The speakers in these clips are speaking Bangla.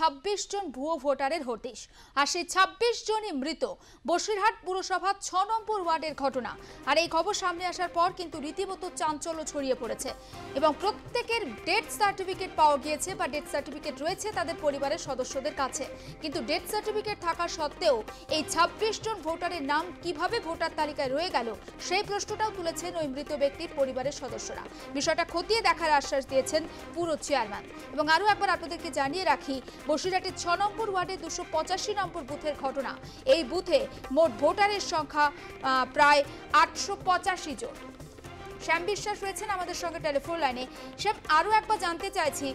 26 জন ভুয়ো ভোটারের হদিশ। আর সেই 26 জনই মৃত। বসিরহাট পুরসভার 6 নম্বর ওয়ার্ডের ঘটনা। আর এই খবর সামনে আসার পর কিন্তু রীতিমতো চাঞ্চল্য ছড়িয়ে পড়েছে এবং প্রত্যেকের ডেথ সার্টিফিকেট পাওয়া গিয়েছে বা ডেথ সার্টিফিকেট রয়েছে তাদের পরিবারের সদস্যদের কাছে। কিন্তু ডেথ সার্টিফিকেট থাকা সত্ত্বেও এই 26 জন ভোটারের নাম কিভাবে ভোটার তালিকায় রয়ে গেল সেই প্রশ্নটাও তুলেছেন ওই মৃত ব্যক্তির পরিবারের সদস্যরা। বিষয়টা খতিয়ে দেখার আশ্বাস দিয়েছেন পুরো চেয়ারম্যান। এবং আরও একবার আপনাদেরকে জানিয়ে রাখি, বসিরহাটের 6 নম্বর ওয়ার্ডে 285 নম্বর বুথের ঘটনা। এই বুথে মোট ভোটারের সংখ্যা প্রায় 885 জন। শ্যাম বিশ্বাস রয়েছেন আমাদের সঙ্গে টেলিফোন লাইনে। শ্যাম, আরও একবার জানতে চাইছি,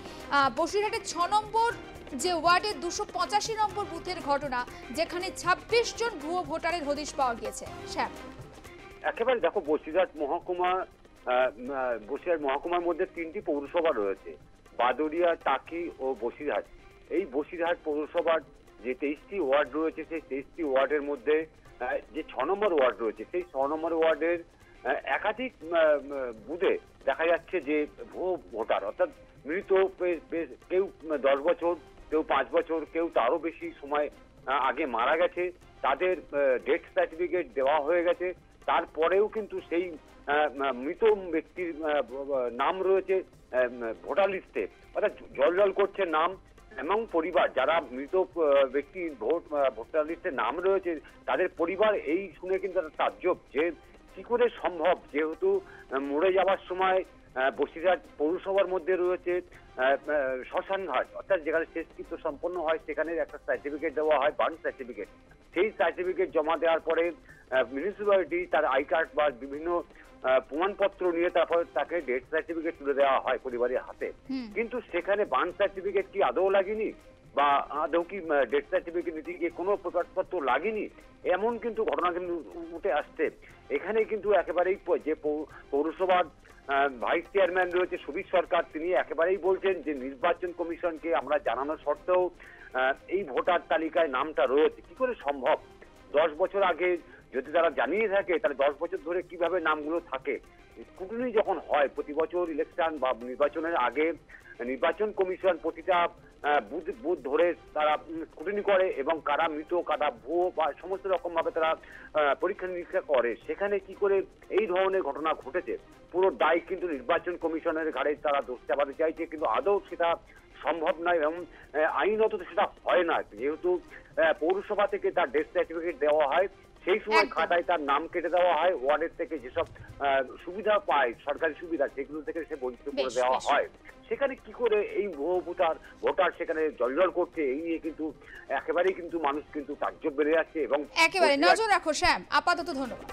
বসিরহাটের 6 নম্বর যে ওয়ার্ডে 285 নম্বর বুথের ঘটনা, যেখানে 26 জন ভুয়ো ভোটারের হদিশ পাওয়া গিয়েছে। শ্যাম, একেবারে দেখো, বসিরহাট মহকুমার মধ্যে 3টি পৌরসভা রয়েছে, বাদুড়িয়া, টাকি ও বসিরহাট। এই বসিরহাট পৌরসভার যে 23টি ওয়ার্ড রয়েছে, সেই 23টি ওয়ার্ডের মধ্যে যে 6 নম্বর ওয়ার্ড রয়েছে, সেই 6 নম্বর ওয়ার্ডের একাধিক বুথে দেখা যাচ্ছে যে ভুয়ো ভোটার, অর্থাৎ মৃত, কেউ 10 বছর, কেউ 5 বছর, কেউ তারও বেশি সময় আগে মারা গেছে, তাদের ডেথ সার্টিফিকেট দেওয়া হয়ে গেছে। তারপরেও কিন্তু সেই মৃত ব্যক্তির নাম রয়েছে ভোটার লিস্টে, অর্থাৎ জল করছে নাম এবং পরিবার, যারা মৃত ব্যক্তির ভোটার লিস্টে নাম রয়েছে তাদের পরিবার। এই শুনে কিন্তু তাজ্জব যে কি করে সম্ভব, যেহেতু মরে যাওয়ার সময় বসিরহাট পৌরসভার মধ্যে রয়েছে শ্মশানঘাট, অর্থাৎ যেখানে শেষকৃত্য সম্পন্ন হয় সেখানে একটা সার্টিফিকেট দেওয়া হয়, বার্ন সার্টিফিকেট। সেই সার্টিফিকেট জমা দেওয়ার পরে মিউনিসিপ্যালিটি তার আই কার্ড বা বিভিন্ন প্রমাণপত্র নিয়ে তারপর তাকে ডেথ সার্টিফিকেট তুলে দেওয়া হয় পরিবারের হাতে। কিন্তু সেখানে বার্ন সার্টিফিকেট কি আদৌ লাগেনি বা আদৌ কি ডেথ সার্টিফিকেট নিতে গিয়ে কোনো প্রকাশপত্র লাগেনি, এমন কিন্তু ঘটনা কিন্তু উঠে আসছে। এখানে কিন্তু একেবারেই যে পৌরসভার ভাইস চেয়ারম্যান রয়েছে সুবীর সরকার, তিনি একেবারেই বলছেন যে নির্বাচন কমিশনকে আমরা জানানো সত্ত্বেও এই ভোটার তালিকায় নামটা রয়েছে। কি করে সম্ভব? 10 বছর আগে যদি তারা জানিয়ে থাকে তাহলে 10 বছর ধরে কিভাবে নামগুলো থাকে? স্ক্রুটিনি যখন হয় প্রতি বছর ইলেকশন বা নির্বাচনের আগে, নির্বাচন কমিশন প্রতিটা বুথ ধরে তারা স্ক্রুটিনি করে এবং কারা মৃত, কারা ভুয়ো বা সমস্ত রকম ভাবে তারা পরীক্ষা নিরীক্ষা করে। সেখানে কি করে এই ধরনের ঘটনা ঘটেছে, পুরো দায় কিন্তু নির্বাচন কমিশনের ঘাড়ে তারা দোষ চাপাতে চাইছে, কিন্তু আদৌ সেটা সম্ভব নয় এবং আইনত সেটা হয় না। যেহেতু পৌরসভা থেকে তার ডেথ সার্টিফিকেট দেওয়া হয়, সেই সময় খাতায় তার নাম কেটে দেওয়া হয়, ওয়ার্ডের থেকে যেসব সুবিধা পায়, সরকারি সুবিধা, সেগুলো থেকে সে বঞ্চিত করে দেওয়া হয়। সেখানে কি করে এই ভুয়ো ভোটার সেখানে জল করছে, এই নিয়ে কিন্তু একেবারেই কিন্তু মানুষ কিন্তু তাজ্জব বেড়ে যাচ্ছে। এবং একেবারে নজর রাখো শ্যাম, আপাতত ধন্যবাদ।